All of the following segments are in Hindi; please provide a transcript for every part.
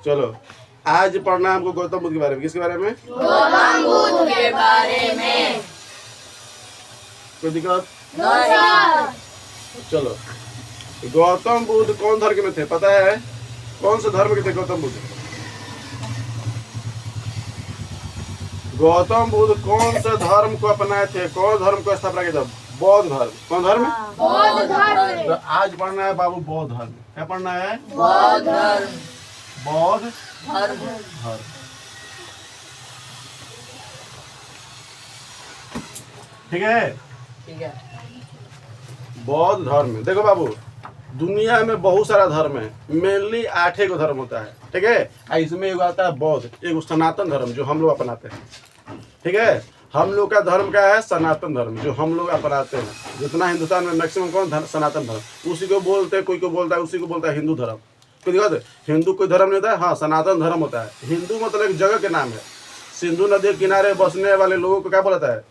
चलो आज पढ़ना है हमको गौतम बुद्ध के बारे में। किसके बारे में? गौतम बुद्ध के बारे में। कोई दिक्कत? नो। चलो गौतम बुद्ध कौन धर्म में थे पता है? कौन से धर्म के थे गौतम बुद्ध? गौतम बुद्ध कौन से धर्म को अपनाए थे? कौन धर्म को स्थापना किया था? बौद्ध धर्म। कौन धर्म? बौद्ध धर्म। तो आज पढ़ना है बाबू बौद्ध धर्म। क्या पढ़ना है? बौद्ध धर्म। बौद्ध धर्म। धर्म। ठीक है? ठीक है। बौद्ध धर्म में देखो बाबू, दुनिया में बहुत सारा धर्म है, मेनली 8 को धर्म होता है। ठीक है? इसमें एक आता है बौद्ध, एक सनातन धर्म जो हम लोग अपनाते हैं। ठीक है? हम लोग का धर्म क्या है? सनातन धर्म जो हम लोग अपनाते हैं। जितना हिंदुस्तान में मैक्सिमम कौन? सनातन धर्म। उसी को बोलते हैं, कोई को बोलता है, उसी को बोलता है हिंदू धर्म। कोई दिक्कत है? हिंदू कोई धर्म नहीं होता है, हाँ सनातन धर्म होता है। हिंदू मतलब एक जगह के नाम है। सिंधु नदी के किनारे बसने वाले लोगों को क्या बोलता है?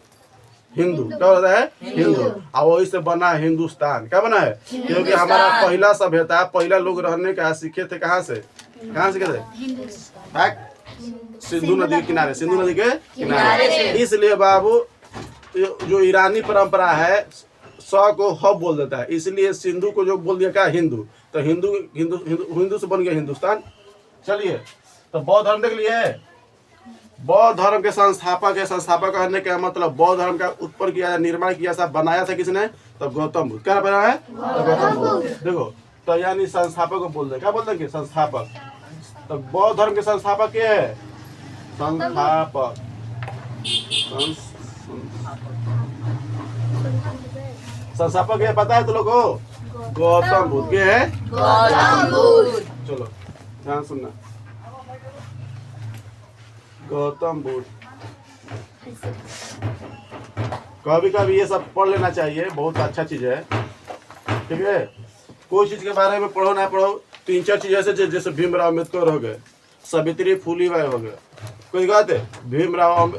हिंदू। क्या बोलता है? हिंदू। और वही से बना हिंदुस्तान। क्या बना है? क्योंकि हमारा पहला सभ्यता, पहला लोग रहने का सीखे थे कहाँ से? कहाँ सीखे थे? सिंधु नदी के किनारे। सिंधु नदी के किनारे। इसलिए बाबू जो ईरानी परंपरा है स को ह बोल देता है, इसलिए सिंधु को जो बोल दिया क्या? हिंदू। तो हिंदू हिंदू हिंदू से बन गया हिंदुस्तान। चलिए तो बौद्ध धर्म देख लिए। बौद्ध धर्म के संस्थापक है। संस्थापक कहने का मतलब बौद्ध धर्म का उत्पन्न किया, निर्माण किया, सब बनाया था किसने? तो गौतम बुद्ध। क्या बना है? तो गौतम बुद्ध। देखो तो यानी संस्थापक को बोल दे। क्या बोलते हैं? संस्थापक। तो बौद्ध धर्म के संस्थापक क्या है? संस्थापक। संस्थापक है पता है तुम लोग को? गौतम बुद्ध के है? गौतम बुद्ध। चलो ध्यान सुनना। गौतम बुद्ध कभी कभी ये सब पढ़ लेना चाहिए, बहुत अच्छा चीज है। ठीक है? कोई चीज के बारे में पढ़ो ना पढ़ो, 3-4 चीज ऐसे जैसे भीमराव अम्बेडकर हो गए, सावित्री फुलेबाई हो गए, कोई बात है? भीमराव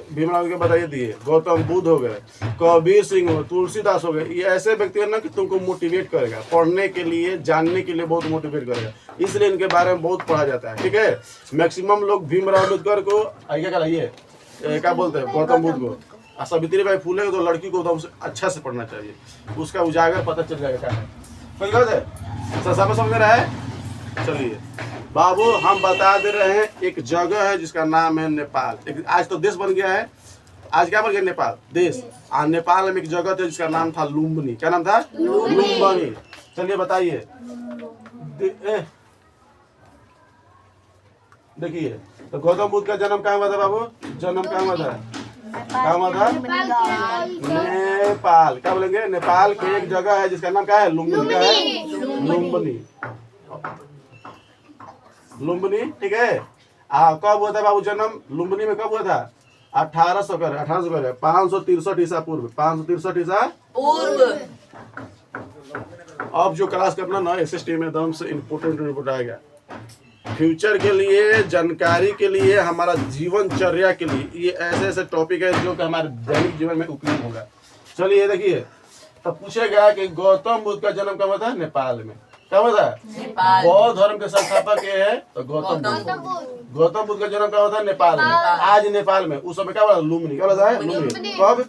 के बताइए दिए, गौतम बुद्ध हो गए, कबीर सिंह हो, तुलसीदास हो गए। ये ऐसे व्यक्ति है ना कि तुमको मोटिवेट करेगा पढ़ने के लिए, जानने के लिए बहुत मोटिवेट करेगा। इसलिए इनके बारे में बहुत पढ़ा जाता है। ठीक है? मैक्सिमम लोग भीमराव अम्बेडकर को आगे कराइए क्या बोलते हैं? गौतम बुद्ध को। और सावित्रीबाई फुले को तो लड़की को एकदम अच्छा से पढ़ना चाहिए, उसका उजागर पता चल जाएगा क्या है। कोई बात है? सब समझ रहा है? चलिए बाबू हम बता दे रहे हैं, एक जगह है जिसका नाम है नेपाल। आज तो देश बन गया है। आज क्या बन गया? नेपाल देश। नेपाल में एक जगह थी जिसका नाम था लुम्बिनी। क्या नाम था? लुम्बिनी। चलिए बताइए। देखिए तो गौतम बुद्ध का जन्म कहाँ हुआ था बाबू? जन्म कहाँ हुआ था? कहाँ हुआ था? नेपाल। क्या बोलेंगे? नेपाल की एक जगह है जिसका नाम क्या है? लुम्बिनी। क्या है? लुम्बिनी। लुम्बिनी। ठीक है? कब हुआ था बाबू जन्म? लुम्बिनी में कब हुआ था? 563 ईसा पूर्व। 563 ईसा पूर्व। अब जो क्लास करना ना एसएसटी में एकदम से इम्पोर्टेंट रिपोर्ट आएगा, फ्यूचर के लिए, जानकारी के लिए, हमारा जीवनचर्या के लिए। ये ऐसे ऐसे टॉपिक है जो कि हमारे दैनिक जीवन में उपयोग होगा। चलिए देखिए तो पूछेगा कि गौतम बुद्ध का जन्म कब हुआ था? नेपाल में। क्या हुआ था? बौद्ध धर्म के संस्थापक ये है तो गौतम बुद्ध। गौतम बुद्ध का जन्म कब हुआ था? नेपाल में। आज नेपाल में। उस समय क्या हुआ? लुम्बिनी। क्या बोला था? लुम्बिनी। कब?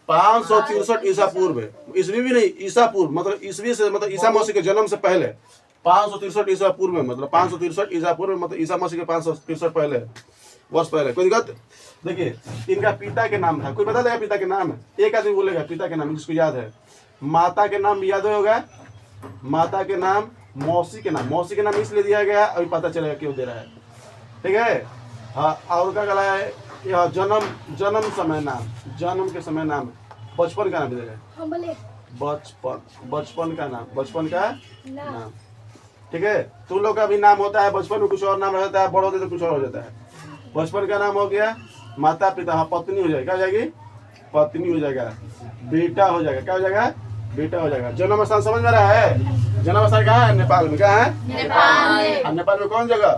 563 ईसा पूर्व। ईसवी भी नहीं, ईसा पूर्व। मतलब ईसवी से मतलब ईसा मसीह के जन्म से पहले 563 ईसा पूर्व में, मतलब 563 ईसा पूर्व में, मतलब ईसा मसीह के 563 पहले वर्ष पहले। कोई दिक्कत? देखिए इनका पिता के नाम था, कोई बता देगा पिता के नाम? एक आदमी बोलेगा पिता के नाम जिसको याद है। माता के नाम याद होगा? माता के नाम, मौसी के नाम। मौसी के नाम इसलिए दिया गया, अभी पता चलेगा क्यों दे रहा है। ठीक है? हाँ। और क्या कहला है? यह जन्म समय नाम, जन्म के समय नाम, बचपन का नाम देगा। बचपन का नाम, बचपन का नाम। ठीक है? तुम लोग का भी नाम होता है, बचपन में कुछ और नाम रहता है, बड़ होते तो कुछ और हो जाता है। बचपन का नाम हो गया माता पिता। हाँ पत्नी हो जाएगी। क्या हो जाएगी? पत्नी हो जाएगा। बेटा हो जाएगा। क्या हो जाएगा? बेटा हो जाएगा। जन्म स्थान समझ में रहा है? जन्म स्थान कहाँ है? नेपाल में। कहाँ है? नेपाल में कौन जगह?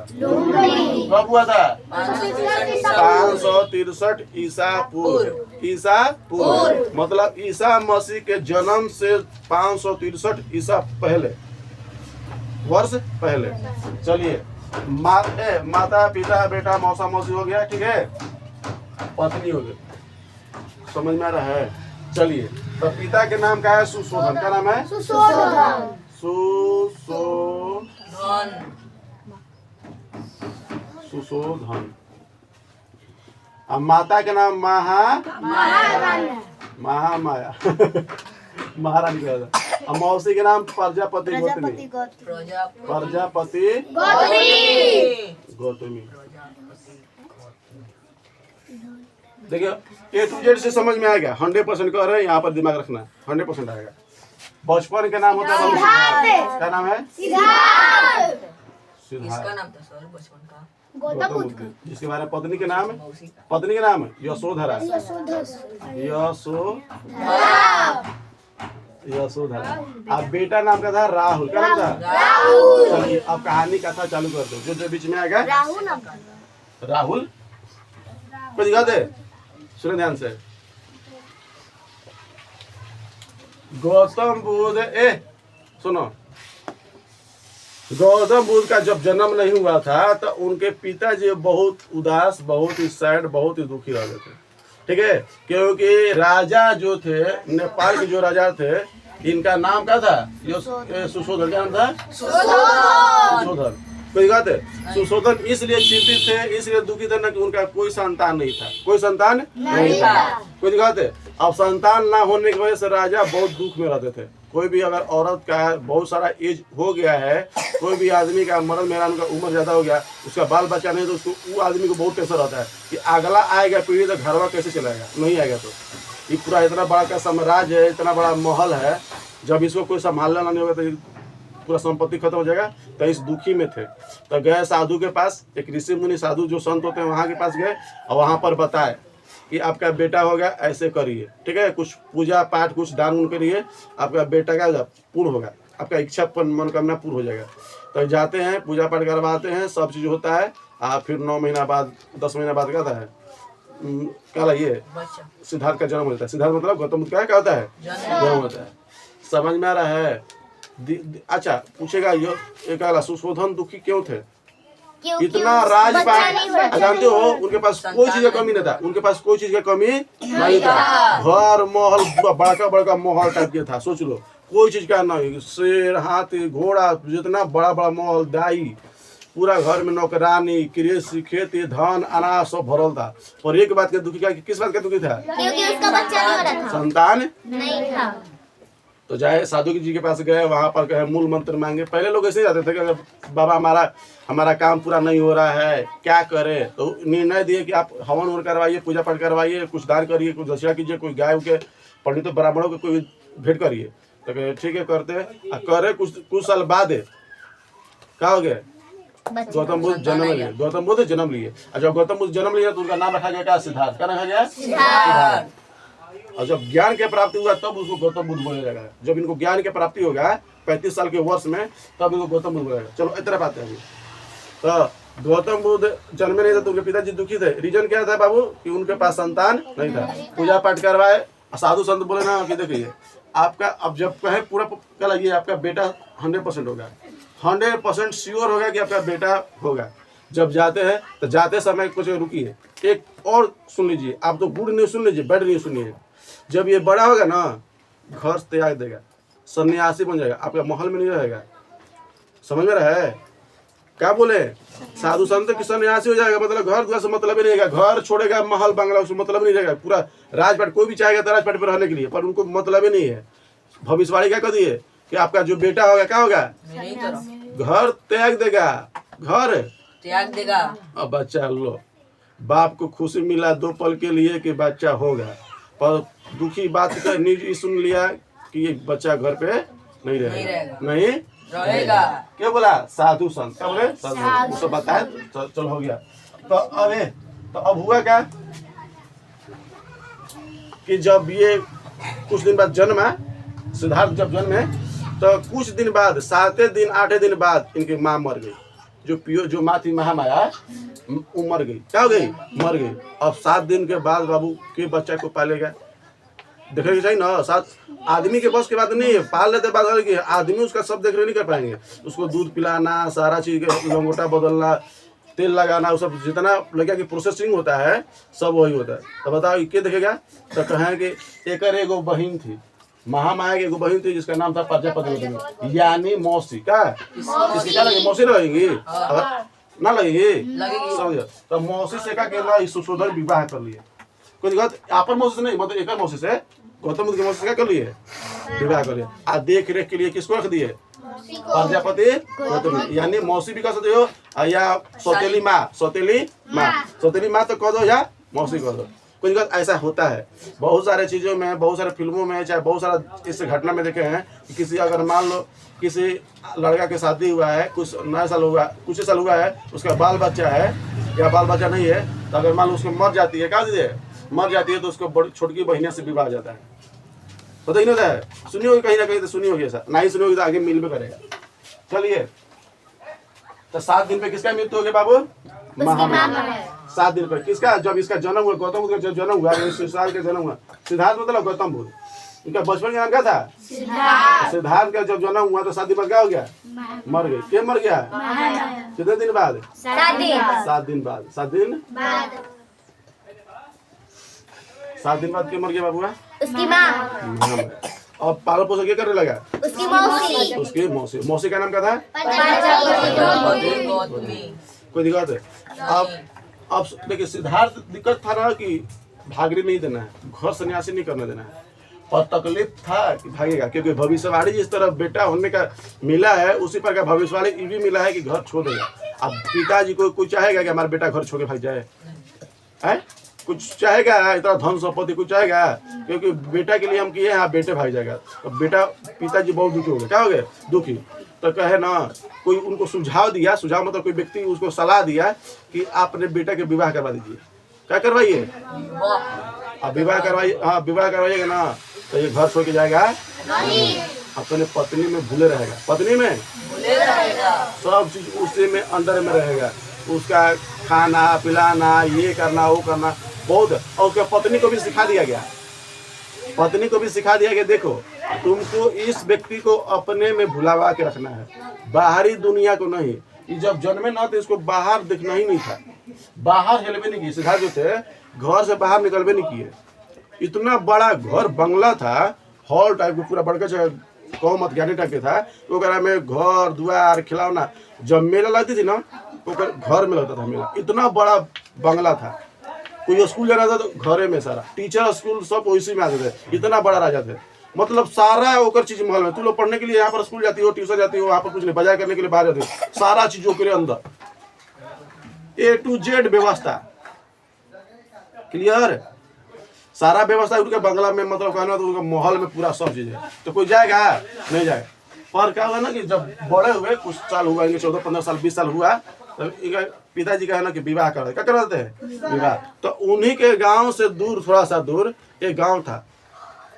कब हुआ था? 563 ईसा पूर्व। ईसा पूर्व मतलब ईसा मसीह के जन्म से 563 ईसा पहले, वर्ष पहले। चलिए माता पिता बेटा मौसा मौसी हो गया, ठीक है, पत्नी हो गई, समझ में आ रहा है। चलिए, तो पिता के नाम क्या है? सुशोधन। क्या नाम है? सुशोधन। सुशोधन। अब माता के नाम महामाया महारानी का। अब मौसी के नाम प्रजापति गौतमी। प्रजापति गौतमी। देखिए, A to Z से समझ में आएगा। 100% कह रहे हैं, यहाँ पर दिमाग रखना, 100% आएगा। बचपन के नाम होता है सिद्धार्थ। क्या नाम है? सिद्धार्थ। इसका नाम था सर बचपन का गौतम बुद्ध। जिसके बारे में पत्नी के नाम है, पत्नी के नाम है यशोधरा। यशोधरा। अब बेटा नाम का था राहुल। क्या नाम था? चलिए, अब कहानी कथा चालू कर दो। जो बीच में आएगा राहुल को दिखा दे, सुनो ध्यान से। गौतम बुद्ध सुनो, गौतम बुद्ध का जब जन्म नहीं हुआ था तो उनके पिताजी बहुत उदास, बहुत ही सैड, बहुत ही दुखी रहते थे, ठीक है, क्योंकि राजा जो थे, नेपाल के जो राजा थे, इनका नाम क्या था? सुशोधन। क्या नाम था? सुशोधन। कोई बात है? सुशोधन इसलिए चिंतित थे, इसलिए दुखी थे ना कि उनका कोई संतान नहीं था। कोई संतान नहीं था। कोई बात है? अब संतान ना होने की वजह से राजा बहुत दुख में रहते थे। कोई भी अगर औरत का बहुत सारा एज हो गया है, कोई भी आदमी का मर्द मेहरान का उम्र ज्यादा हो गया, उसका बाल बच्चा नहीं, तो उसको वो आदमी को बहुत टेंशन रहता है कि अगला आएगा पीढ़ी तो घरवा कैसे चलाएगा, नहीं आएगा तो ये पूरा इतना बड़ा का साम्राज्य है, इतना बड़ा महल है, जब इसको कोई संभालना नहीं होगा तो पूरा संपत्ति खत्म हो जाएगा। तो इस दुखी में थे, तो गए साधु के पास, एक ऋषि मुनि साधु जो संत होते हैं वहाँ के पास गए और वहाँ पर बताए कि आपका बेटा होगा, ऐसे करिए, ठीक है, कुछ पूजा पाठ, कुछ दान उन करिए, आपका बेटा का पूर्ण होगा, आपका इच्छा मनोकामना पूर्ण हो जाएगा। तो जाते हैं, पूजा पाठ करवाते हैं, सब चीज़ होता है। फिर 9 महीना बाद, 10 महीना बाद क्या होता है? क्या ये सिद्धार्थ का जन्म होता है। सिद्धार्थ मतलब गौतम बुद्ध का क्या होता है? जन्म होता है। समझ में आ रहा है? अच्छा, पूछेगा ये सुशोधन दुखी क्यों थे? इतना राजपाट, जानते हो उनके पास कोई चीज का कमी नहीं था, उनके पास कोई चीज का कमी नहीं था। घर महल बड़का बड़का महल टाइप के था, सोच लो, कोई चीज का नहीं, शेर हाथी घोड़ा, जितना बड़ा बड़ा महल, दाई, पूरा घर में नौकरानी, कृषि, खेती, धन अनाज सब भरल था। और एक बात के दुखी का, किस बात का दुखी था? क्योंकि उसका बच्चा नहीं हो रहा था, संतान नहीं था। तो जाए साधु जी के पास गए, वहाँ पर कहे मूल मंत्र मांगे। पहले लोग ऐसे ही जाते थे कि अगर बाबा हमारा काम पूरा नहीं हो रहा है, क्या करें? तो निर्णय दिए कि आप हवन उन करवाइए, पूजा पाठ करवाइए, कुछ दान करिए, कुछ दक्षिणा कीजिए, कोई गाय के पंडितों ब्राह्मणों को कोई भेंट करिए। तो कहे ठीक है, करते करे। कुछ साल बाद क्या हो गया? गौतम बुद्ध जन्म लिए। गौतम बुद्ध जन्म लिए। और जब गौतम बुद्ध जन्म लिया तो उनका नाम रखा गया क्या? सिद्धार्थ। क्या रखा गया? सिद्धार्थ। और जब ज्ञान की प्राप्ति हुआ तब उसको गौतम बुद्ध बोला जाएगा। जब इनको ज्ञान की प्राप्ति होगा 35 साल के वर्ष में, तब इनको गौतम बुद्ध बोला जाएगा। चलो इतना बात है अभी। तो गौतम बुद्ध जन्मे नहीं थे तो उनके पिताजी दुखी थे। रीजन क्या था बाबू? कि उनके पास संतान नहीं था। पूजा पाठ करवाए, साधु संत बोले ना कि देखिए आपका, अब जब कहे पूरा क्या लगिए, आपका बेटा 100% होगा, 100% श्योर होगा कि आपका बेटा होगा। जब जाते हैं तो जाते समय कुछ रुकिए, एक और सुन लीजिए, आप तो गुड न्यूज सुन लीजिए, बैड न्यूज सुनिए। जब ये बड़ा होगा ना, घर त्याग देगा, सन्यासी बन जाएगा, आपका महल में नहीं रहेगा। समझ में रहा है? क्या बोले? साधु संत की सन्यासी हो जाएगा, मतलब घर द्वार से मतलब ही नहीं रहेगा, घर छोड़ेगा, महल बंगला उससे मतलब नहीं रहेगा। पूरा राजपाट, कोई भी चाहेगा तो राजपाट पर रहने के लिए, पर उनको मतलब ही नहीं है। भविष्यवाणी क्या कर दी है कि आपका जो बेटा होगा क्या होगा? घर त्याग देगा, घर त्याग देगा। अब बच्चा लो, बाप को खुशी मिला 2 पल के लिए कि बच्चा होगा, पर दुखी बात का न्यूज सुन लिया कि ये बच्चा घर पे नहीं रहेगा, नहीं रहेगा। क्या बोला? साधु संत। क्या बोले? साधु उसको बताया, चलो हो गया। तो अब हुआ क्या कि जब ये कुछ दिन बाद जन्मा, सिद्धार्थ जब जन्म है तो कुछ दिन बाद, 7 दिन 8 दिन बाद इनकी माँ मर गई। जो माँ थी महामाया, वो मर गई। क्या हो गई? मर गई। अब 7 दिन के बाद बाबू के बच्चा को पालेगा? देखने की चाहिए ना। साथ आदमी के बस की बात नहीं है, पाल लेते बात अलग है, आदमी उसका सब देख नहीं कर पाएंगे। उसको दूध पिलाना, सारा चीज लंगोटा बदलना, तेल लगाना, वो सब जितना लगे कि प्रोसेसिंग होता है सब वही होता है। तो बताओ क्या देखेगा? तो कहें कि एक एगो बहन थी, महामाया की एगो बहन थी जिसका नाम था प्रजापति, यानी मौसी। क्या इसकी क्या लगेगी? मौसी लगेगी? ना लगेगी? समझ। तो मौसी से का केला सुशोधन विवाह कर लिए। कोई दिक्कत आपन मौसी से नहीं, मतलब एक मौसी से, गौतम बुद्ध की मौसी से क्या कर लिए? विवाह कर लिए। आ देख रेख के लिए किसको रख दिए? प्रजापति गौतम, यानी मौसी भी कह सकते हो, या सौतेली माँ, सौतेली माँ तो कह दो या मौसी कह दो। कोई दिक्कत ऐसा होता है बहुत सारे चीज़ों में, बहुत सारे फिल्मों में, चाहे बहुत सारा इस घटना में देखे हैं कि किसी अगर मान लो किसी लड़का के शादी हुआ है, कुछ नया साल हुआ, कुछ ही साल हुआ है, उसका बाल बच्चा है या बाल बच्चा नहीं है, तो अगर मान लो उसको मर जाती है, क्या दीजिए मर जाती है, तो उसको छोटकी बहनिया से विवाह हो जाता है। पता ही नहीं होता है? सुनी होगी कहीं ना कहीं, तो सुनी होगी, ऐसा नहीं सुनी होगी तो आगे मिल भी करेगा। चलिए, तो 7 दिन पे किसका मृत्यु हो गया बाबू? महामाया। 7 दिन पर किसका? जब इसका जन्म हुआ, गौतम बुद्ध का जब जन्म हुआ, सिद्धार्थ का जन्म हुआ। सिद्धार्थ मतलब गौतम बुद्ध, इनका बचपन का नाम क्या था? सिद्धार्थ का जब जन्म हुआ तो 7 दिन बाद क्या हो गया? मर गए। क्या मर गया? कितने दिन बाद? 7 दिन। 7 दिन बाद। 7 दिन बाद क्या मर गया बाबू? उसकी माँ, और पालन पोषण क्या करने लगा? उसकी मौसी, उसकी मौसी। मौसी का नाम क्या था? कोई दिक्कत है? अब देखिए, सिद्धार्थ दिक्कत था ना कि भागने नहीं देना है, घर सन्यासी नहीं करने देना है, और तकलीफ था कि भागेगा, क्योंकि भविष्यवाणी जिस तरह बेटा होने का मिला है, उसी पर का भविष्यवाणी ये भी मिला है कि घर छोड़ देगा। अब पिताजी को कुछ चाहेगा कि हमारा बेटा घर छोड़ के भाग जाए? है कुछ चाहेगा? इतना धन संपत्ति कुछ चाहेगा? क्योंकि बेटा के लिए हम किए हैं, बेटे भाग जाएगा। तो बेटा, पिताजी बहुत दुखी हो गए। क्या हो गए? दुखी। तो कहे ना, कोई उनको सुझाव दिया, सुझाव मतलब कोई व्यक्ति उसको सलाह दिया कि आप अपने बेटा के विवाह करवा दीजिए। क्या करवाइए? अब विवाह करवाइए। हाँ, विवाह करवाइएगा ना तो ये घर छोड़ के जाएगा, अपने पत्नी में भूले रहेगा, पत्नी में सब चीज उसी में अंदर में रहेगा, उसका खाना पिलाना, ये करना वो करना बहुत। और उसका पत्नी को भी सिखा दिया गया, पत्नी को भी सिखा दिया गया, देखो तुमको इस व्यक्ति को अपने में भुलावा के रखना है, बाहरी दुनिया को नहीं। ये जब जन्मे ना तो इसको बाहर दिखना ही नहीं था, बाहर हिलवे नहीं किए। सिद्धार्थ जो थे घर से बाहर निकलवे नहीं किए। इतना बड़ा घर बंगला था, हॉल टाइप का पूरा बड़का जगह, कौ मत ज्ञानी टाइप के था। वो कह रहा में घर द्वार खिलौना, जब मेला लगती थी ना तो घर में लगता था मेला। इतना बड़ा बंगला था, कोई स्कूल जाना था तो घरे में, सारा टीचर स्कूल सब उसी में आते थे। इतना बड़ा राजा थे, मतलब सारा ओकर चीज महल में। तू लोग पढ़ने के लिए यहाँ पर स्कूल जाती हो, ट्यूशन जाती हो, वहाँ पर कुछ नहीं, बाजार करने के लिए बाहर जाती हो, सारा चीजों के लिए अंदर A to Z व्यवस्था, क्लियर? सारा व्यवस्था उनके बंगला में, मतलब कहना तो उनके महल में पूरा सब चीज है। तो कोई जाएगा? नहीं जाएगा। पर क्या हुआ ना कि जब बड़े हुए, कुछ साल हुआ, 14-15 साल 20 साल हुआ, तो इनका पिताजी का है ना कि विवाह कर, क्या करवाते हैं? विवाह। तो उन्हीं के गांव से दूर, थोड़ा सा दूर एक गांव था,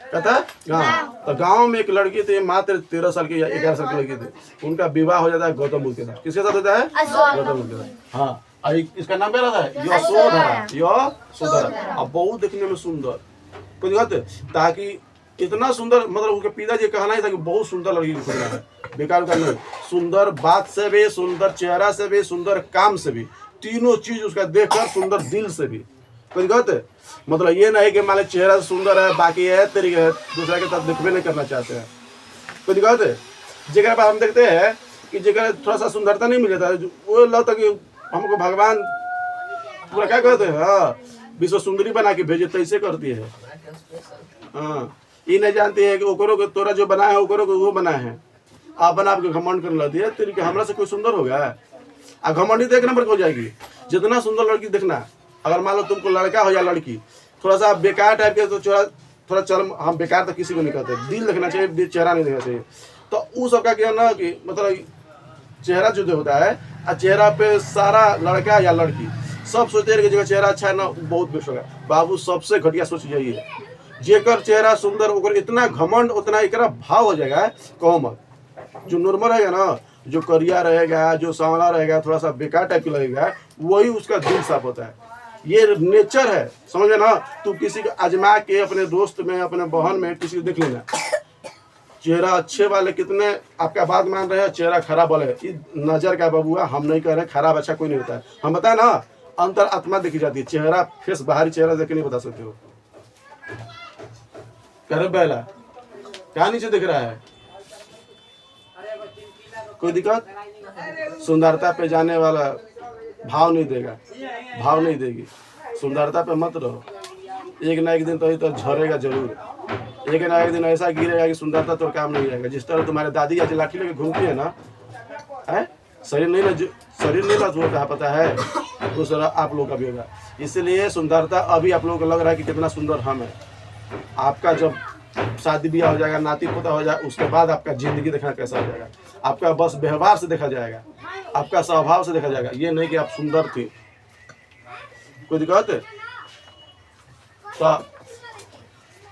क्या था? गांव। तो गांव में एक लड़की थी, मात्र 13 साल की या 11 साल की लड़की थी। उनका विवाह हो जाता है गौतम बुद्ध के साथ। किसके साथ होता है? गौतम बुद्ध के साथ। हाँ, और इसका नाम क्या रहता है? यशोधरा। अब बहुत देखने में सुंदर, कोई दिक्कत? ताकि इतना सुंदर, मतलब उनके पिताजी कहना ही था कि बहुत सुंदर लड़की खोजना है, बेकार का नहीं। सुंदर बात से भी, सुंदर चेहरा से भी, सुंदर काम से भी, तीनों चीज उसका देखकर सुंदर दिल से भी। कोई दिक्कत? मतलब ये नहीं कि मान लो चेहरा सुंदर है, बाकी है तरीके है, दूसरा के साथ दिखबे नहीं करना चाहते हैं। कोई दिक्कत? जगह पर हम देखते हैं कि जगह थोड़ा सा सुंदरता नहीं मिल जाता है, वो लगता कि हमको भगवान पूरा क्या कहते हैं, हाँ, विश्व सुंदरी बना के भेजे, तो ऐसे करती है। हाँ, ये नहीं जानती है कि ओकरो के तोरा जो बना है, ओकरो को वो बना है, आप बना आपके घमंड करने लगती है। तेरी हमरा से कोई सुंदर होगा? आप घमंडी तो एक नंबर हो जाएगी। जितना सुंदर लड़की देखना, अगर मान लो तुमको लड़का हो या लड़की, थोड़ा सा बेकार टाइप के, तो थोड़ा चल, हम बेकार तो किसी को नहीं कहते, दिल देखना चाहिए, चेहरा नहीं देखना चाहिए। तो वो सबका क्या ना कि मतलब चेहरा जो होता है, और चेहरा पे सारा लड़का या लड़की सब सोचते हैं कि जगह चेहरा अच्छा है ना, बहुत बेस्ट होगा। बाबू सबसे घटिया सोच यही है, जेकर चेहरा सुंदर ओकर इतना घमंड, उतना एकरा भाव हो जाएगा, कहो मत। जो नॉर्मल रहेगा ना, जो करिया रहेगा, जो सांवला रहेगा, थोड़ा सा बेकार टाइप का लगेगा, वही उसका दिल साफ होता है। ये नेचर है, समझ गए ना। तू किसी को आजमा के अपने दोस्त में, अपने बहन में किसी को देख लेना, चेहरा अच्छे वाले कितने आपका बात मान रहे हैं, चेहरा खराब वाले, ये नजर का बबुआ, हम नहीं कह रहे खराब अच्छा कोई नहीं होता है, हम बताए ना अंतर आत्मा देखी जाती है, चेहरा फेस बाहरी चेहरा देख के नहीं बता सकते हो। करे पहला क्या नीचे दिख रहा है, कोई दिक्कत? सुंदरता पे जाने वाला भाव नहीं देगा, भाव नहीं देगी, सुंदरता पे मत रहो, एक ना एक दिन तो झरेगा जरूर, एक ना एक दिन ऐसा गिरेगा कि सुंदरता तो काम नहीं आएगा। जिस तरह तुम्हारे दादी आज लाठी लेके घूमती है ना, है शरीर नहीं होता है, पता है, उस तरह आप लोग का भी होगा। इसलिए सुंदरता अभी आप लोगों को लग रहा है कि कितना सुंदर हम है, आपका जब शादी ब्याह हो जाएगा, नाती पोता हो जाए, उसके बाद आपका जिंदगी देखना कैसा हो जाएगा, आपका बस व्यवहार से देखा जाएगा, आपका स्वभाव से देखा जाएगा, ये नहीं कि आप सुंदर थी। कोई दिक्कत है? तो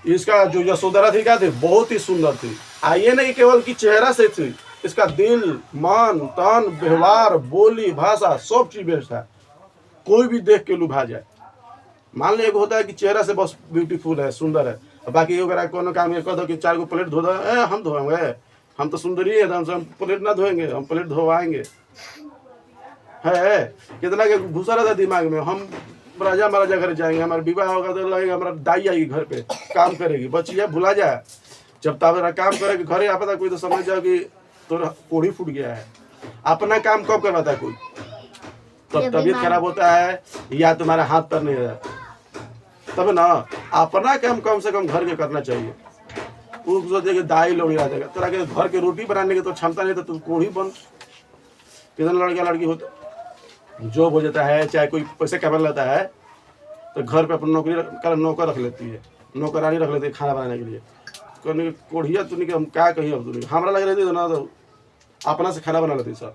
इसका जो यशोधरा थी क्या थी, बहुत ही सुंदर थी। आइए नहीं केवल कि चेहरा से थी, इसका दिल, मन, तन, व्यवहार, बोली, भाषा, सब चीज बेस्ट है, कोई भी देख के लुभा जाए। मान लो एक होता है कि चेहरा से बस ब्यूटीफुल है, सुंदर है, बाकी अगर कोनो काम ये कह दो कि 4 को प्लेट धो दो, हम धोएंगे, हम तो सुंदर ही है, हम प्लेट ना धोएंगे, हम प्लेट धोवाएंगे, है कितना के घुसा रहता दिमाग में, हम राजा महाराजा घर जाएंगे, हमारा विवाह होगा तो लगेगा हमारा दाई आएगी घर पे काम करेगी, बचिया भुला जाए, जब तब काम करेगी घरे आ पता कोई तो समझ जाओ कि तो कोढ़ी फूट गया है। अपना काम कब करवाता है कोई, तब तबीयत खराब होता है या तुम्हारा हाथ पैर नहीं रहता, तब ना अपना काम कम से कम घर के करना चाहिए। वो सोचे कि दाई लोग आ जाएगा, तेरा के घर के रोटी बनाने की तो क्षमता नहीं, तो तू कोढ़ी बन। कितना लड़का लड़की होता जॉब हो जाता है, चाहे कोई पैसे कमा लेता है, तो घर पे अपना नौकर रख लेती है, नौकरानी रख लेती है खाना बनाने के लिए, कहने की कोढ़िया तूने कि हम क्या कही, अब तूने हमारा लग रही थी ना, तो अपना से खाना बना लेती सब,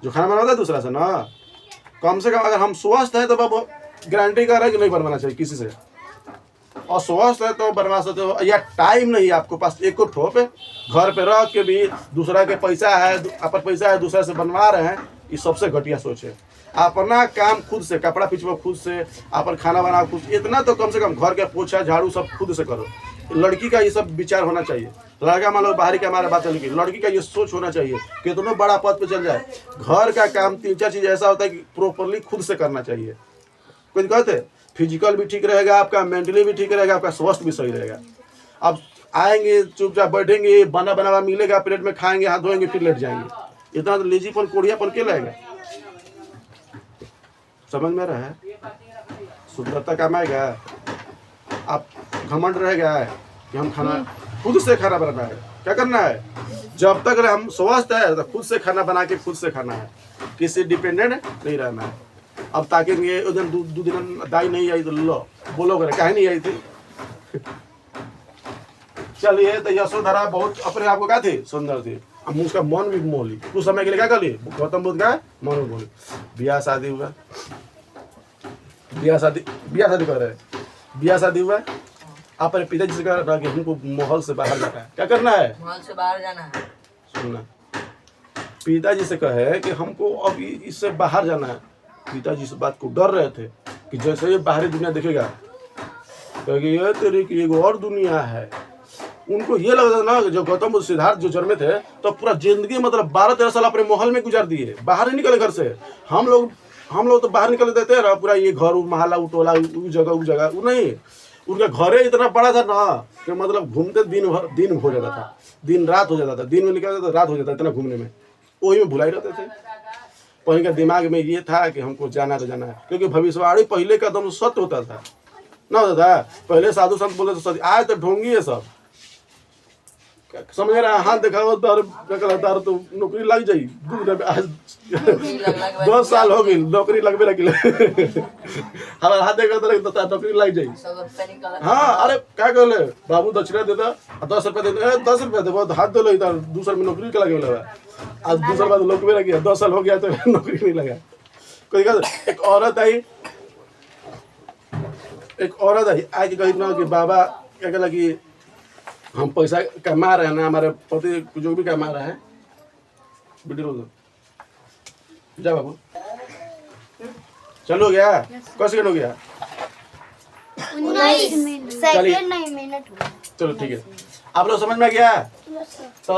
जो खाना बनाता है दूसरा से ना, कम से कम अगर हम स्वस्थ है तो बाबू गारंटी कर रहे हैं कि नहीं बनवाना चाहिए किसी से, और स्वस्थ है तो बनवा सकते हो, या टाइम नहीं आपके पास एक को ठोप है, घर पे रह के भी दूसरा के पैसा है, अपन पैसा है दूसरा से बनवा रहे हैं, ये सबसे घटिया सोच है। अपना काम खुद से, कपड़ा पिछवा खुद से, अपन खाना बनाओ खुद, इतना तो कम से कम घर के पोछा झाड़ू सब खुद से करो। लड़की का ये सब विचार होना चाहिए, लड़का मान लो बाहरी का हमारा बात है, लेकिन लड़की का ये सोच होना चाहिए, कितना बड़ा पद पे चल जाए, घर का काम 3-4 चीज ऐसा होता है कि प्रॉपरली खुद से करना चाहिए। कुछ कहते फिजिकल भी ठीक रहेगा आपका, मेंटली भी ठीक रहेगा आपका, स्वास्थ्य भी सही रहेगा। अब आएंगे चुपचाप बैठेंगे, बना बनावा मिलेगा प्लेट में, खाएंगे, हाथ धोएंगे, फिर लेट जाएंगे, इतना तो लेजीपन कोढ़ियापन के लगेगा। समझ में रहा है? शुद्धता कमाएगा, आप घमंड रहेगा कि हम खाना खुद से खाना बनाना है, क्या करना है, जब तक हम स्वस्थ है तो खुद से खाना बना के खुद से खाना है, किसी डिपेंडेंट नहीं रहना है। अब ताकि ये उधर दो दिन दाई नहीं आई तो लो बोलोगे काहे नहीं आई थी। चलिए तो यशोधरा बहुत अपने आप को क्या थी, सुंदर थी, अब उसका मन भी मोहली, कुछ समय के लिए क्या कर ली, गौतम बुद्ध का मन भी मोहली। ब्याह शादी हुआ, ब्याह शादी कर रहे, ब्याह शादी हुआ, अपने पिताजी से कहा कि हमको महल से बाहर जाना है, क्या करना है, महल से बाहर जाना है। सुनना, पिताजी से कहे कि हमको अब इससे बाहर जाना है। पिताजी इस बात को डर रहे थे कि जैसे ये बाहरी दुनिया देखेगा क्योंकि ये तेरे की एक और दुनिया है। उनको ये लग रहा था ना, जो गौतम बुद्ध सिद्धार्थ जो जन्मे थे तो पूरा जिंदगी मतलब 12-13 साल अपने महल में गुजार दिए, बाहर नहीं निकले घर से। हम लोग तो बाहर निकल देते हैं ना, पूरा ये घर महला टोला वो जगह वो नहीं, उनका घर ही इतना बड़ा था ना कि मतलब घूमते दिन हो जाता था, दिन रात हो जाता था, दिन में निकलता था रात हो जाता, इतना घूमने में वही में भुलाई रहते थे। पहले का दिमाग में ये था कि हमको जाना तो जाना है, क्योंकि भविष्यवाणी पहले का एकदम सत्य होता था ना, होता था पहले साधु संत बोले तो सत्य, आज तो ढोंगी है सब, समझ रहा, हाथ दिखाओ तो नौकरी लग जाई, आज 10 साल हो गई नौकरी लगबे लगी, हमारा हाथ देखा तो नौकरी लग जाई। हाँ अरे क्या कहले बाबू दक्षिणा देता 10 रुपया देते, 10 रुपया दे हाथ धो लो, दूसरे में नौकरी लगे लगा, आज दूसरा बात लोग में लगी 10 साल हो गया तो नौकरी नहीं लगा। कोई दिक्कत, एक औरत आई आके कही ना कि बाबा क्या कहला कि हम पैसा कमा रहे हैं ना, हमारे पति जो भी कमा रहे हैं, बेटी रोज जा बाबू चलो गया कौन सेकंड हो गया 19 सेकंड नहीं मिनट हुआ। चलो ठीक है आप लोग समझ में आ गया तो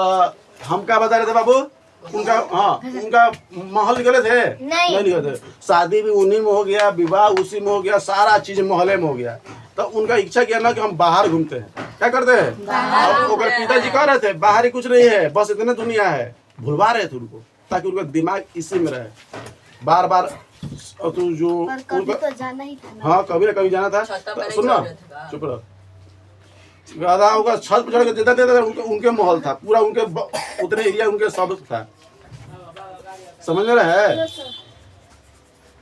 हम क्या बता रहे थे बाबू उनका उनका माहौल निकले थे नहीं। निकले थे शादी भी उन्हीं में हो गया विवाह उसी में हो गया सारा चीज मोहल्ले में हो गया तो उनका इच्छा किया ना कि हम बाहर घूमते हैं क्या करते हैं अब ओकर पिताजी कह रहे थे बाहर ही कुछ नहीं है बस इतने दुनिया है भुलवा रहे थे उनको ताकि उनका दिमाग इसी में रहे बार बार तू जो पर कभी उनका तो जाना ही था ना। हाँ कभी ना कभी जाना था छत पे तो सुन ना नहीं चढ़ रहे थे का? चुप रहो गाधा होगा छत पर चढ़ के देता देता उनके माहौल था पूरा उनके उतने एरिया उनके सब था समझ में रहा है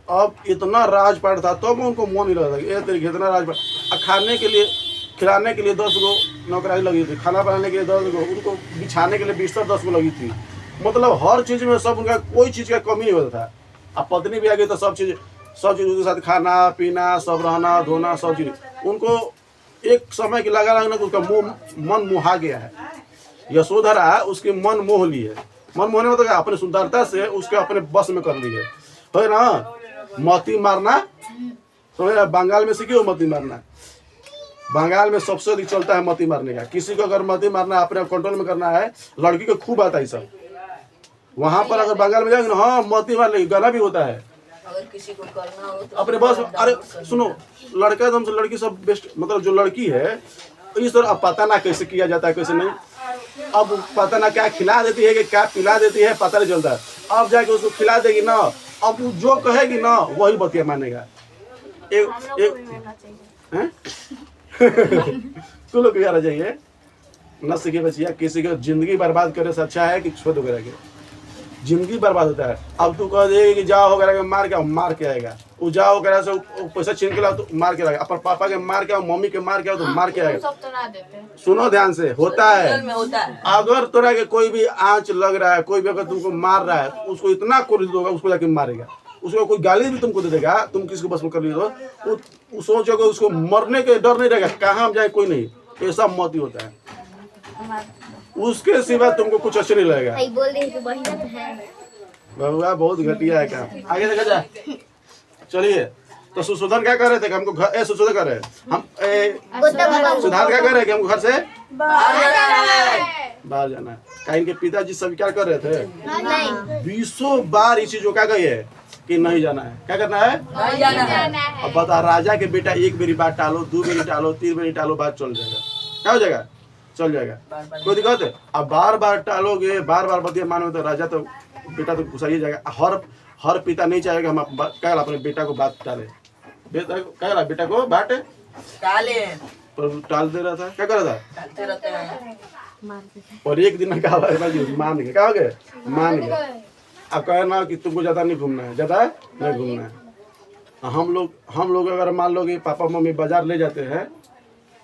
अब इतना राजपाट था तो उनको मन नहीं लगा ये तरीके इतना राजपाट खाने के लिए खिलाने के लिए 10 गो नौकरानी लगी थी खाना बनाने के लिए 10 गो उनको बिछाने के लिए बिस्तर 10 गो लगी थी मतलब हर चीज में सब उनका कोई चीज का कमी नहीं होता था अब पत्नी भी आ गई तो सब चीज उनके साथ खाना पीना सब रहना धोना सब चीज उनको एक समय की लगा ना उसका मन मुहा गया है यशोधरा उसके मन मोह ली है मन मोहने मतलब अपने सुंदरता से उसके अपने बस में कर ली है ना मती मारना तो बंगाल में सीखे हो मती मारना बंगाल में सबसे अधिक चलता है मती मारने का किसी को अगर मती मारना अपने कंट्रोल में करना है लड़की को खूब आता है सब वहां पर अगर बंगाल में जाएंगे ना हाँ मती मार लेगी गाना भी होता है अगर किसी को करना हो तो अपने बस अरे सुनो लड़का एकदम से लड़की सब बेस्ट मतलब जो लड़की है इस तरह अब पता ना कैसे किया जाता है कैसे नहीं अब पता ना क्या खिला देती है कि क्या पिला देती है पता नहीं चलता अब जाके उसको खिला देगी ना अब वो जो कहेगी ना वही बतिया मानेगा हैं तू लोग क्या चाहिए न सीखे बचिया किसी को जिंदगी बर्बाद करे से अच्छा है कि छोड़ दो के जिंदगी बर्बाद होता है अब तू कह देगी कि जाओ वगैरह मार के आएगा वो जाओ वगैरह से पैसा छीन के लाओ तो मार के आएगा अपन पापा के मार के आओ मम्मी के मार के आओ तो मार के आएगा सब तो ना देते। सुनो ध्यान से होता है में होता है अगर तोरा के कोई भी आंच लग रहा है कोई भी अगर तुमको मार रहा है उसको इतना कोरिस दोगा उसको जाके मारेगा उसको कोई गाली भी तुमको दे देगा तुम किसको बस में कर ली तो सोचोगे उसको मरने के डर नहीं रहेगा कहाँ हम जाए कोई नहीं ऐसा मौत ही होता है उसके सिवा तुमको कुछ अच्छा नहीं लगेगा भाई बोल रही है कि बढ़िया तो है बहुआ बहुत घटिया है काम आगे देखा जाए चलिए तो सुशोधन क्या कर रहे थे कि हमको घर सुशोधन कर रहे हैं हम सिद्धार्थ क्या कर रहे हैं कि हमको घर से बाहर जाना है कहीं इनके पिताजी स्वीकार कर रहे थे नहीं 20 बार इस चीज को क्या कही है कि नहीं जाना है क्या करना है नहीं जाना है अब बता राजा के बेटा एक मेरी बात टालो 2 मेरी टालो 3 मेरी टालो बात चल जाएगा क्या हो जाएगा चल जाएगा कोई दिक्कत है अब बार बार टालोगे बार बार बतिया मानोगे तो राजा तो बेटा तो गुस्सा ही जाएगा हर पिता नहीं चाहेगा हम क्या अपने बेटा को बात टाले क्या बेटा को बात डाले पर टाल दे रहा था क्या कर रहा था डालते रहते हैं और एक दिन में क्या मान गए क्या हो गए मान गए अब कहना कि तुमको ज्यादा नहीं घूमना है ज्यादा नहीं घूमना है हम लोग अगर मान लो कि पापा मम्मी बाजार ले जाते हैं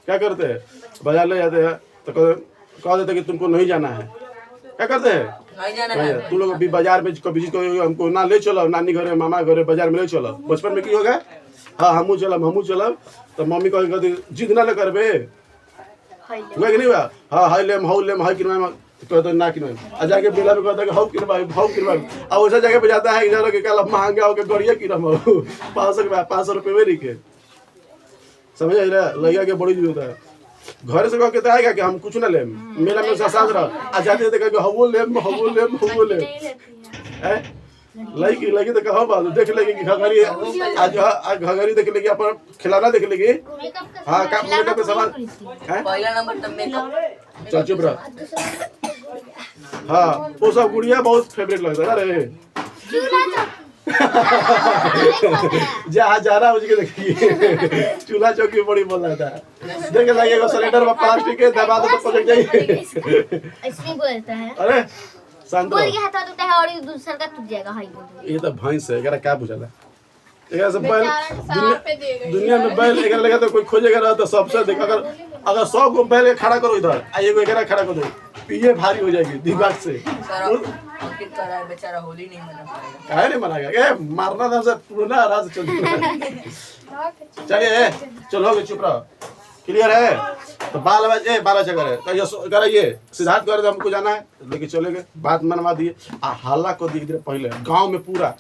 क्या करते हैं बाजार ले जाते हैं तो कह देते कि तुमको नहीं जाना है क्या करते हैं नहीं जाना है तू लोग अभी बाजार में कभी हमको ना ले चलो नानी घरे मामा घरे बाजार में ले चलो बचपन में की होगा हाँ हमू चलब तो मम्मी कह जिद ना करबे हुआ कि नहीं हुआ हाँ हाई लेम हाई किनवा कहते ना किनवा आ जाके मेला में कहता है हाउ किनवा अब वैसा जगह पे जाता है कि जानो कि कल महंगा होकर गड़िया किनम 500 रुपये में रिके समझ आई रहा लड़का के बड़ी होता है घर से कह के तो आएगा कि हम कुछ ना ले मेला में साथ रह आ जाते थे कह हवो ले लड़की तो कहो बात देख लेगी कि घघरी आज घघरी देख लेगी अपन खिलाना देख लेगी हाँ का मेकअप के सामान है पहला नंबर तो मेकअप चल चुप रह हाँ वो सब गुड़िया बहुत फेवरेट लगता है अरे जहाँ जा रहा उसके देखिए चूल्हा चौकी बड़ी बोल रहा था देख लगेगा सिलेंडर में प्लास्टिक के दबा दो तो पलट जाइए ऐसे बोलता है अरे शांत बोल रहो के हाथ टूटा है और ये दूसरा का टूट जाएगा हाई बोल ये तो भैंस है एकरा क्या बुझाला एकरा से बैल दुनिया में बैल एकरा लगा तो कोई खोजेगा रहा तो सबसे देख अगर 100 को बैल खड़ा करो इधर आ एगो एकरा खड़ा कर दो पीछे भारी हो जाएगी दिमाग से अंकित कर रहा है बेचारा होली नहीं मना पाएगा काहे नहीं मनाएगा ए मारना था से पूरा राज चल चलिए चलो हो चुप रहो क्लियर है तो 12 बजे है तो ये कराइए सिद्धार्थ कर हमको जाना है लेके चले गए बात मनवा दिए आ हल्ला को दिए पहले गांव में पूरा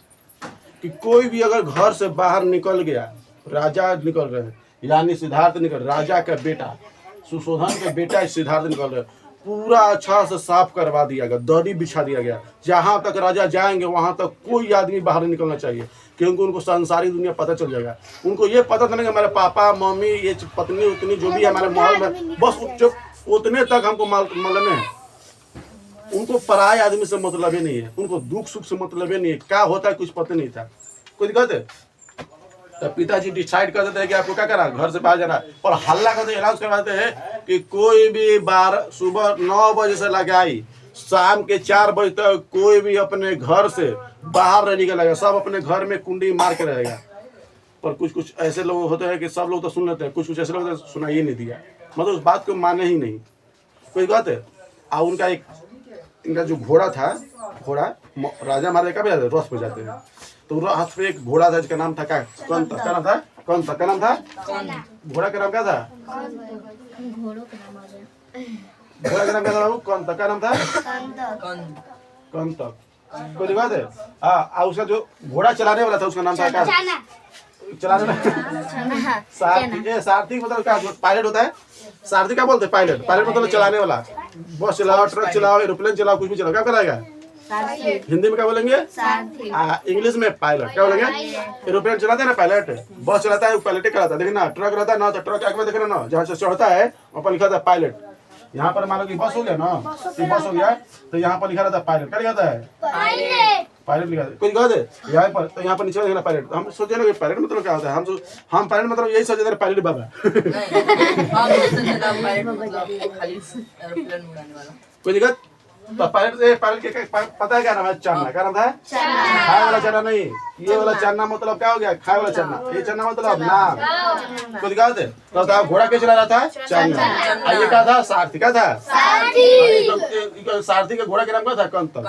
कि कोई भी अगर घर से बाहर निकल गया, राजा निकल रहे हैं, यानी सिद्धार्थ निकल, राजा का बेटा सुशोधन के बेटा सिद्धार्थ निकल रहे, पूरा अच्छा से साफ करवा दिया गया, दरी बिछा दिया गया। जहाँ तक राजा जाएंगे वहाँ तक कोई आदमी बाहर नहीं निकलना चाहिए, क्योंकि उनको संसारी दुनिया पता चल जाएगा। उनको ये पता था ना कि हमारे पापा मम्मी ये पत्नी उतनी जो भी हमारे महल में, बस उतने तक हमको मालूम है। उनको पराये आदमी से मतलब ही नहीं है, उनको दुख सुख से मतलब ही नहीं है, क्या होता है कुछ पता नहीं था। कोई दिक्कत है तो पिताजी डिसाइड कर देते हैं कि आपको क्या करना, घर से बाहर जाना, और हल्ला करते अनाउंस करवाते हैं कि कोई भी सुबह 9 बजे से लगाई शाम के 4 बजे तक कोई भी अपने घर से बाहर नहीं निकलेगा, सब अपने घर में कुंडी मार के रहेगा। पर कुछ कुछ ऐसे लोग होते हैं कि सब लोग तो सुन लेते हैं, कुछ कुछ ऐसे लोग सुनाई ही नहीं दिया, मतलब उस बात को माने ही नहीं। कोई बात है। और उनका इनका जो घोड़ा था, घोड़ा राजा महाराजा का भी जाते रथ पे जाते हैं, तो रथ पे एक घोड़ा था जिसका नाम था क्या नाम था घोड़ा का नाम क्या था, घोड़ों का नाम आ गया। घोड़ा का नाम क्या था बाबू, क्या नाम था, कंतक। कोई बात है। हाँ, उसका जो घोड़ा चलाने वाला था उसका नाम था क्या, चलाने वाला सारथी मतलब क्या पायलट होता है, सारथी क्या बोलते हैं, पायलट। पायलट मतलब चलाने वाला, बस चलाओ, ट्रक चलाओ, एरोप्लेन चलाओ, कुछ भी चलाओ, क्या कराएगा, हिंदी में क्या बोलेंगे, इंग्लिश में पायलट। क्या बोलेंगे, एरोप्लेन चलाते हैं ना पायलट, बस चलाता है पायलट कराता है, देखना ट्रक रहता है ना तो ट्रक आगे देखना ना, जहाँ से चढ़ता है वहाँ पर लिखा था पायलट। यहाँ पर मान लो कि बस हो गया ना, बस हो गया तो यहाँ पर लिखा रहता है पायलट। क्या लिखा है, पायलट लिखा है। कोई गलत है यहाँ पर, तो यहाँ पर नीचे लिखा पायलट। हम सोचे ना कि पायलट मतलब क्या होता है, हम पायलट मतलब यही सोचे थे पायलट बाबा। कोई दिक्कत, तो पायलट के पता है क्या नाम है, चन्ना। क्या नाम था, खाए वाला चन्ना नहीं, ये वाला चन्ना मतलब क्या हो गया, खाए वाला चन्ना, ये चन्ना मतलब नाम। कोई दिक्कत है। तो घोड़ा के चला रहा था, चन्ना। ये क्या था, सारथी। क्या था, सारथी के घोड़ा के नाम क्या था, कंतक।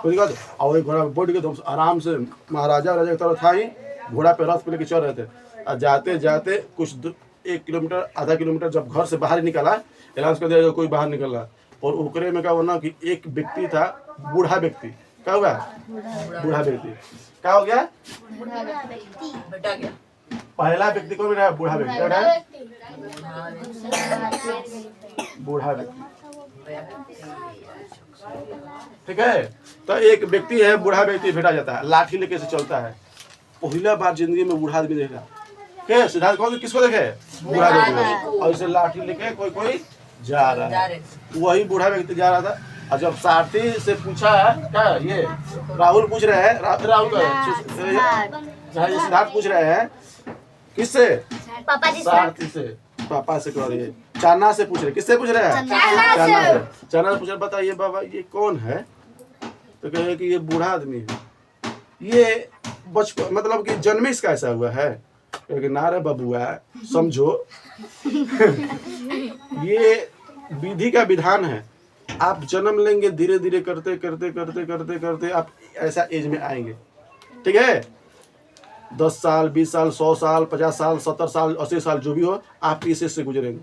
कोई दिक्कत। और एक घोड़ा बैठ के आराम से महाराजा राजा की तरह था ही, घोड़ा पे रथ पे लेके चल रहे थे। और जाते जाते कुछ 1 किलोमीटर आधा किलोमीटर जब घर से बाहर निकला, अनाउंस कर दिया कोई बाहर निकल रहा, और ओकरे में क्या होना कि एक व्यक्ति था, बूढ़ा व्यक्ति। क्या हुआ, बूढ़ा व्यक्ति। क्या हो गया, बेटा गया, पहला व्यक्ति कौन रहा, बूढ़ा व्यक्ति। क्या रहा, बूढ़ा व्यक्ति। ठीक है। तो एक व्यक्ति है, बूढ़ा व्यक्ति भेटा जाता है, लाठी लेके से चलता है। पहला बार जिंदगी में बूढ़ा आदमी देखा। क्या सिद्धार्थ कौन किसको देखे, बूढ़ा व्यक्ति, और इसे लाठी लेके कोई जा रहा है। वही बूढ़ा व्यक्ति जा रहा था, और जब सारथी से पूछा, क्या ये राहुल पूछ रहे हैं, राहुल सिद्धार्थ पूछ रहे हैं किससे, पापा जी सारथी से, पापा से कह रही है, चन्ना से पूछ रहे, किससे पूछ रहे हैं, चन्ना से पूछ रहे, बताइए बाबा ये कौन है, तो कहे कि ये बूढ़ा आदमी है, ये बचपन मतलब कि जन्म इसका ऐसा हुआ है, क्योंकि नारे बबुआ समझो ये विधि का विधान है। आप जन्म लेंगे, धीरे धीरे करते करते करते करते करते आप ऐसा एज में आएंगे। ठीक है, 10 साल 20 साल 100 साल 50 साल 70 साल 80 साल जो भी हो, आप इस एज से गुजरेंगे।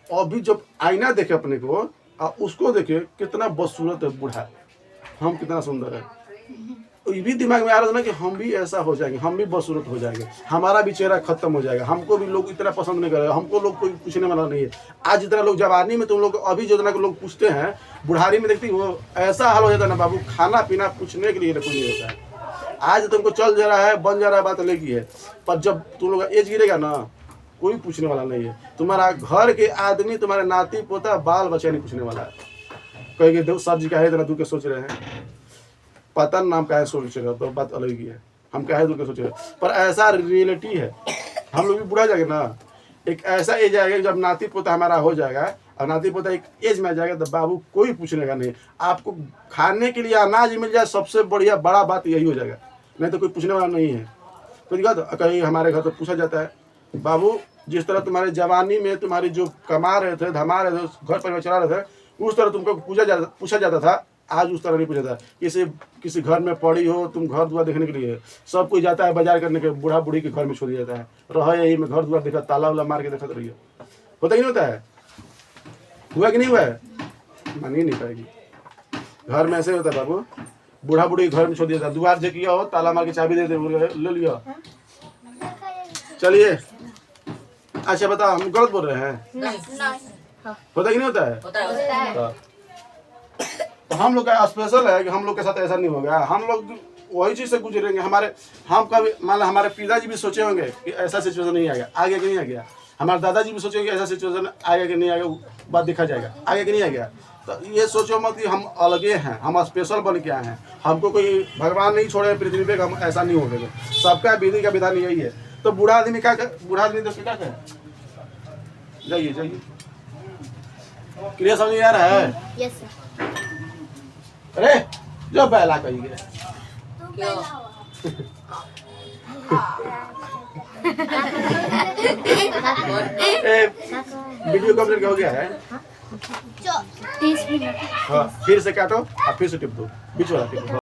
और भी जब आईना देखे अपने को, आप उसको देखे कितना बदसूरत है बूढ़ा, हम कितना सुंदर है, ये भी दिमाग में आ रहा था ना कि हम भी ऐसा हो जाएंगे, हम भी बदसूरत हो जाएंगे, हमारा भी चेहरा खत्म हो जाएगा, हमको भी लोग इतना पसंद नहीं करेगा, हमको लोग कोई पूछने वाला नहीं है। आज जितना लोग जवानी में तुम लोग अभी जितना लोग पूछते हैं, बुढ़ारी में देखती वो ऐसा हाल हो जाता है ना बाबू, खाना पीना पूछने के लिए कोई नहीं होता है। आज तुमको चल जा रहा है, बन जा रहा है, बात अलग ही है, पर जब तुम लोग एज गिरेगा ना, कोई पूछने वाला नहीं है। तुम्हारा घर के आदमी, तुम्हारे नाती पोता बाल बच्चा नहीं पूछने वाला है। कहेंगे सर जी क्या है इतना दूर के सोच रहे हैं, पता नाम का है सोच रहे हो, तो बात अलग ही है, हम क्या है दूर के सोच रहे हैं, पर ऐसा रियलिटी है। हम लोग भी बुढ़ा जाएंगे ना, एक ऐसा एज आएगा जब नाती पोता हमारा हो जाएगा, और नाती पोता एक एज में आ जाएगा, तो बाबू कोई पूछने का नहीं। आपको खाने के लिए अनाज मिल जाए, सबसे बढ़िया बड़ा बात यही हो जाएगा, नहीं तो कोई पूछने वाला नहीं है। कोई दिक्कत, कहीं हमारे घर तो पूछा जाता है, बाबू जिस तरह तुम्हारे जवानी में तुम्हारी जो कमा रहे थे, धमा रहे थे, घर परिवार चला रहे थे, उस तरह तुमको पूछा जाता था। आज उस तरह नहीं पूछा था। किसी घर में पड़ी हो तुम, घर द्वार देखने के लिए सब कोई जाता है बाजार करने के, बूढ़ा बूढ़ी के घर में छोड़ दिया जाता है, रह यही में घर द्वार देखा, ताला वाला मार के देखा रही है। होता ही नहीं होता है, हुआ कि नहीं हुआ है, मान ही नहीं पाएगी। घर में ऐसे होता है बाबू, बूढ़ा बूढ़ी घर में छोड़ दिया था, द्वार जे किया हो ताला मार के चाबी दे दे, ले लियो। चलिए अच्छा बताओ, हम गलत बोल रहे हैं? होता कि नहीं होता है? होता है। तो हम लोग का स्पेशल है कि हम लोग के साथ ऐसा नहीं होगा, हम लोग वही चीज से गुजरेंगे। हम कभी मान लो हमारे पिताजी भी सोचे होंगे कि ऐसा सिचुएशन नहीं आएगा, आगे कि नहीं आ गया। हमारे दादाजी भी सोचेंगे ऐसा सिचुएशन आएगा कि नहीं आएगा, बात देखा जाएगा, आगे कि नहीं आ गया। तो ये सोचो मत कि हम अलगे हैं, हम स्पेशल बन के आए हैं। हमको कोई भगवान नहीं छोड़े पृथ्वी पे, हम ऐसा नहीं होगा। सबका विधि का विधान यही है। तो बूढ़ा आदमी क्या कर, बूढ़ा आदमी तो क्या करे, जाइए जाइए, क्लियर समझ आ रहा है? Yes sir. अरे जो पहला कहिए क्यों? वीडियो कंप्लीट हो गया है? 30 मिनट। हाँ, फिर से काटो और फिर से टिप दो, बीच वाला टिप दो।